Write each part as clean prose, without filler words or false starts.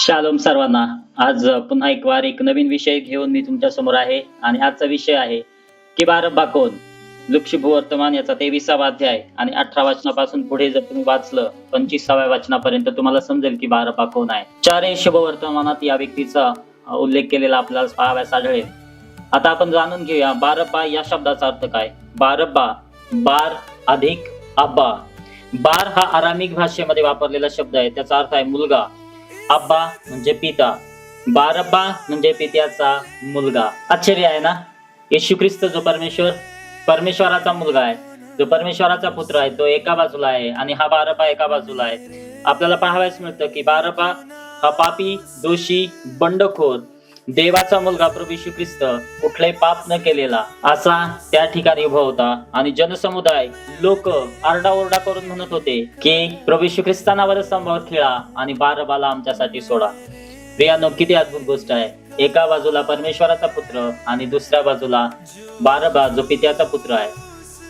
Shalom सर्वांना. आज पुन्हा एक नवीन विषय घेऊन मी तुमच्या समोर आहे आणि आजचा विषय आहे की बारब्बा कोण. लुक्षुभवर्तमान याचा 23वा अध्याय आणि 18 वचनापासून पुढे जर तुम्ही वाचलं 25व्या वचनापर्यंत तुम्हाला समजेल की बारब्बा कोण आहे. 4 शुभवर्तमानात या व्यक्तीचा उल्लेख केलेला आपल्याला पाहावयास आढळेल. आता आपण जाणून घेऊया बारब्बा या शब्दाचा अर्थ काय. बारब्बा, बार अधिक अब्बा. बार हा अरामिक भाषेमध्ये वापरलेला शब्द आहे. त्याचा अर्थ आहे मुलगा. अब्बा म्हणजे पिता. बारब्बा म्हणजे पित्याचा मुलगा. आश्चर्य आहे ना. येशू ख्रिस्त जो परमेश्वराचा मुलगा आहे, जो परमेश्वराचा पुत्र आहे, तो एका बाजूला आहे आणि हा बारब्बा एका बाजूला आहे. आपल्याला पाहावयास मिळतं की बारब्बा हा पापी, दोषी, बंडखोर, देवाचा मुलगा प्रभू येशू ख्रिस्त, कुठलाही पाप न केलेला असा त्या ठिकाणी उभा होता आणि जनसमुदाय, लोक आरडाओरडा करून म्हणत होते की प्रभू येशू ख्रिस्तानावर स्तंभावर खिळा आणि बारब्बाला आमच्यासाठी सोडा. प्रियानो, किती अद्भुत गोष्ट आहे. एका बाजूला परमेश्वराचा पुत्र आणि दुसऱ्या बाजूला बारब्बा जो पित्याचा पुत्र आहे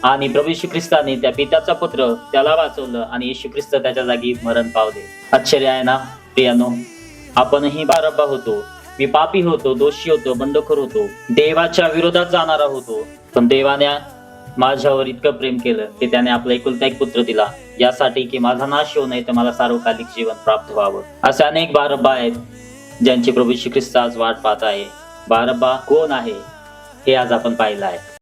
आणि प्रभू येशू ख्रिस्ताने त्या पित्याचा पुत्र त्याला वाचवलं आणि येशू ख्रिस्त त्याच्या जागी मरण पावले. आश्चर्य आहे ना प्रियानो. आपणही बारब्बा होतो. मी पापी होतो, दोषी होतो, बंडखोर होतो, देवाच्या विरोधात जाणारा होतो, पण देवाने माझ्यावर इतकं प्रेम केलं की त्याने आपला एकुलता एक पुत्र दिला यासाठी की माझा नाश होऊ नये तर मला सार्वकालिक जीवन प्राप्त व्हावं. असे अनेक बारब्बा आहेत ज्यांची प्रभू येशू ख्रिस्त आज वाट पाहत आहे. बारब्बा कोण आहे हे आज आपण पाहिलं आहे.